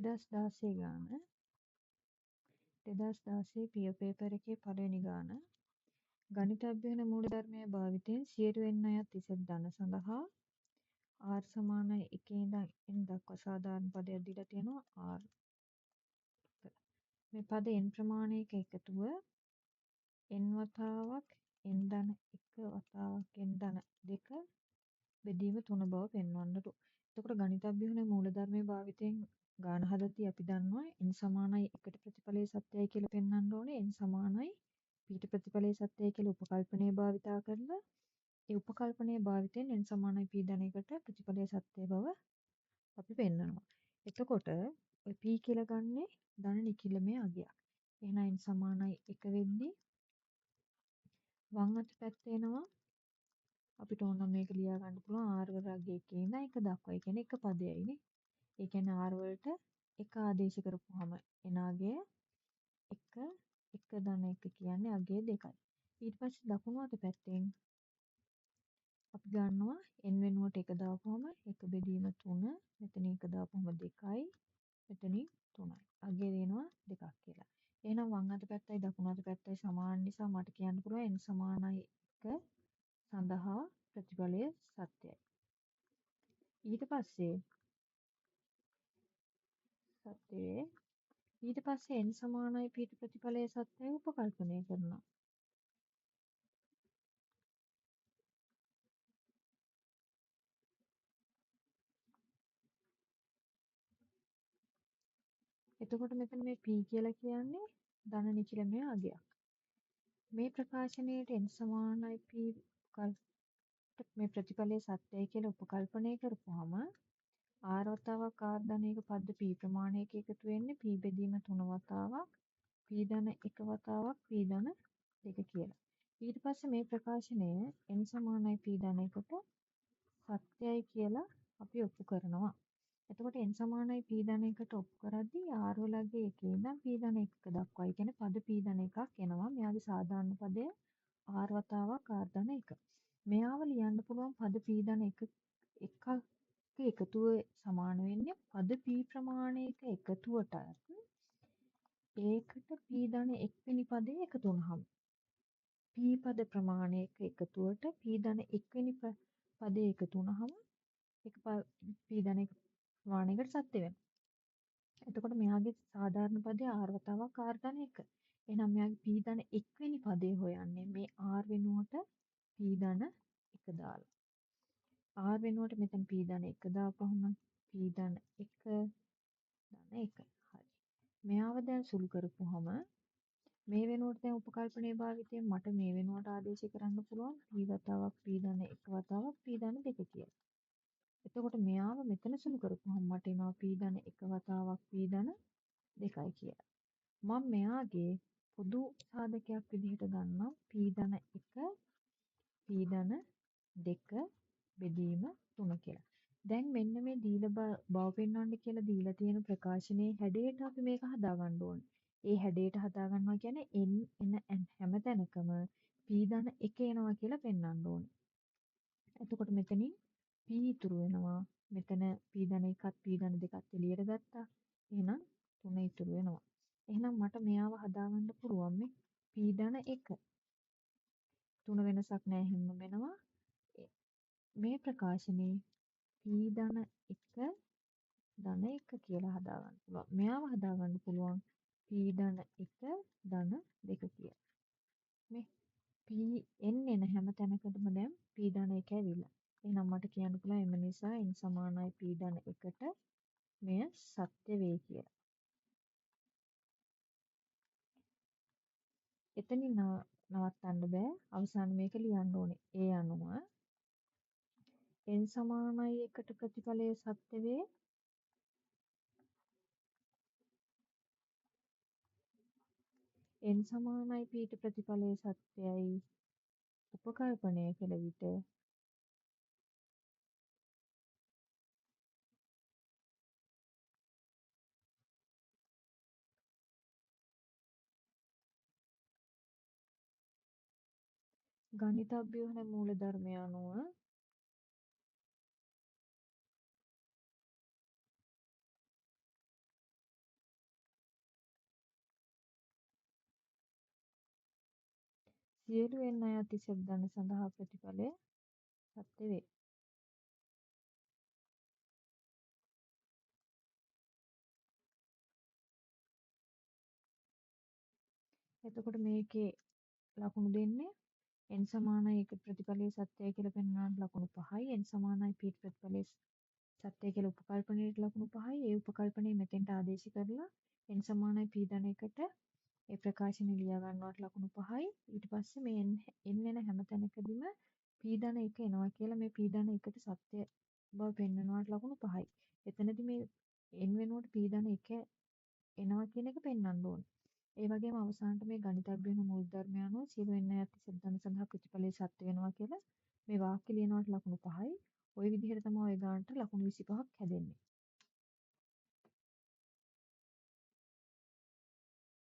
2016 ගාන 2016 පිය පේපර් එකේ පළවෙනි ගාන ගණිතඥ මූලධර්මයේ භාවිතයෙන් 100 අයත් ඉසෙත් ධන සඳහා r සමානයි 1 ඉඳන් n දක්වා සාධාරණ පදයක් දීලා තියෙනවා r. මේ පද n ප්‍රමාණයක එකතුව n වතාවක් n ධන 1 වතාවක් n ධන 2 බෙදීම 3 බව පෙන්වන්නට. එතකොට ගණිතඥ මූලධර්මයේ භාවිතයෙන් ගාන හදද්දී අපි දන්නවා n සමානයි 1ට ප්‍රතිඵලයේ සත්‍යයි කියලා පෙන්වන්න ඕනේ. n සමානයි p ට ප්‍රතිඵලයේ සත්‍යයි කියලා උපකල්පනයේ භාවිතා කරලා ඒ උපකල්පනයේ භාවිතයෙන් n සමානයි p ධන 1ට ප්‍රතිඵලයේ සත්‍ය බව අපි පෙන්වනවා. එතකොට ඔය p කියලා ගන්නේ ධන නිකිලමේ අගයක්. එහෙනම් n සමානයි 1 වෙද්දී වම් අත පැත්තේ එනවා අපිට ඕන මේක ලියා ගන්න පුළුවන් r වර්ගයේ එකේ ඉඳන් 1 දක්වා. ඒ කියන්නේ එක පදයයිනේ. ඒ කියන්නේ r වලට එක ආදේශ කරපුවාම එන අගය 1 1 ධන 1 කියන්නේ අගය 2යි. ඊට පස්සේ දකුණු අත පැත්තෙන් අපි ගන්නවා n වෙනුවට 1 දාපුවම 1 බෙදීම 3 මෙතනින් 1 දාපුවම 2යි මෙතනින් 3යි. අගය දෙනවා 2ක් කියලා. එහෙනම් වම් අත පැත්තයි දකුණු අත පැත්තයි සමාන නිසා මට කියන්න පුළුවන් n සමානයි 1 සඳහා ප්‍රතිඵලය සත්‍යයි. ඊට පස්සේ n සමානයි p ට ප්‍රතිඵලය සත්‍යයි උපකල්පනය කරනවා. එතකොට මෙතන මේ p කියලා කියන්නේ ධන නිකිලමේ අගයක්. මේ ප්‍රකාශනයේට n සමානයි p මේ ප්‍රතිඵලයේ සත්‍යයි කියලා උපකල්පනය කරපුවාම r වතාවක් r ධන 1 පද්ද p ප්‍රමාණයක එකතු වෙන්නේ p බෙදීම 3 වතාවක් p ධන 1 වතාවක් p ධන 2 කියලා. ඊට පස්සේ මේ ප්‍රකාශනය n සමානයි p ධන 1ට සත්‍යයි කියලා අපි ඔප්පු කරනවා. එතකොට n සමානයි p ධන 1ට ඔප්පු කරද්දී r වලගේ එකේ ඉඳන් p ධන 1 දක්වා. ඒ කියන්නේ පද p ධන 1ක් එනවා. මෙයාගේ සාධාරණ පදය r වතාවක් r ධන 1. මෙයාව ලියන්න පුළුවන් පද p ධන 1 එකතුව සමාන වෙන්නේ පද p ප්‍රමාණයක එකතුවට ඒකට p ධන 1 වෙනි පදේ එකතු වුනහම p පද ප්‍රමාණයක එකතුවට p ධන 1 වෙනි පදේ එකතු වුනහම ඒක p ධන 1 ප්‍රමාණයකට සත්‍ය වෙනවා. එතකොට මෙයාගේ සාධාරණ පදේ r වතාවක් r ධන 1. එහෙනම් මෙයාගේ p ධන 1 වෙනි පදේ හොයන්නේ මේ r වෙනුවට p ධන 1 දාලා. r වෙනුවට මෙතන p ධන 1 දාපුවම p ධන 1 ධන 1. හරි. මෙයාව දැන් සුළු කරපුවම මේ වෙනුවට දැන් උපකල්පනයේ භාවිතයෙන් මට මේ වෙනුවට ආදේශ කරන්න පුළුවන් p වතාවක් p ධන 1 වතාවක් p ධන 2 කියලා. එතකොට මෙයාව මෙතන සුළු කරපුවම මට එනවා p ධන 1 වතාවක් p ධන 2යි කියලා. මම මෙයාගේ පොදු සාධකයක් විදිහට ගන්නම් p ධන 1 p ධන 2 බෙදීම 3 කියලා. දැන් මෙන්න මේ දීලා බව පෙන්වන්න කියලා දීලා තියෙන ප්‍රකාශනයේ හැඩයට අපි මේක හදාගන්න ඕනේ. ඒ හැඩයට හදාගන්නවා කියන්නේ n එන හැම තැනකම p ධන 1 එනවා කියලා පෙන්වන්න ඕනේ. එතකොට මෙතනින් p ඉතුරු වෙනවා. මෙතන p ධන 1ත් p ධන 2ත් එළියට ගත්තා. එහෙනම් 3 ඉතුරු වෙනවා. එහෙනම් මට මෙයාව හදාගන්න පුළුවන් මේ p ධන 1. 3 වෙනසක් නැහැ හින්දා වෙනවා. මේ ප්‍රකාශනයේ p ධන 1 ධන 1 කියලා හදාගන්න පුළුවන්. මෙයාව හදාගන්න පුළුවන් p ධන 1 ධන 2 කියලා. මේ p n එන හැම තැනකටම දැන් p ධන 1 ඇවිල්ලා. එහෙනම් මට කියන්න පුළුවන් එම නිසා n සමානයි p ධන 1ට මෙය සත්‍ය වෙයි කියලා. එතනින් නවත්තන්න බෑ. අවසාන මේක ලියන්න ඕනේ. ඒ අනුව n සමානයි 1ට ප්‍රතිඵලයේ සත්‍ය වේ. n සමානයි p ට ප්‍රතිඵලයේ සත්‍යයි උපකල්පනය කළ විට ගණිතඥ මූලධර්මය අනුව සියලු n අයත් ඉසබ් ධන සඳහා ප්‍රතිඵලය සත්‍ය වේ. එතකොට මේකේ ලකුණු දෙන්නේ n සමානයි 1 ප්‍රතිඵලයේ සත්‍යයි කියලා පෙන්වන්නට ලකුණු 5යි n සමානයි p ප්‍රතිඵලයේ සත්‍යයි කියලා උපකල්පනයේ ලකුණු 5යි. ඒ උපකල්පනය මෙතෙන්ට ආදේශ කරලා n සමානයි p ධන 1ට ඒ ප්‍රකාශන ලියා ගන්නවට ලකුණු 5යි. ඊට පස්සේ මේ n එන හැම තැනකදීම p ධන 1 එනවා කියලා මේ p ධන 1ට සත්‍ය බව පෙන්වනවට ලකුණු 5යි. එතනදී මේ n වෙනුවට p ධන 1 එනවා කියන එක පෙන්වන්න ඕනේ. ඒ වගේම අවසානට මේ ගණිතඥ වෙන මූලධර්මය අනුව සියලු n අයත් ඉසබ් ධන සඳහා ප්‍රතිඵලය සත්‍ය වෙනවා කියලා මේ වාක්‍ය ලියනවට ලකුණු 5යි. ওই විදිහට තමයි ওই ගානට ලකුණු 25ක් හැදෙන්නේ.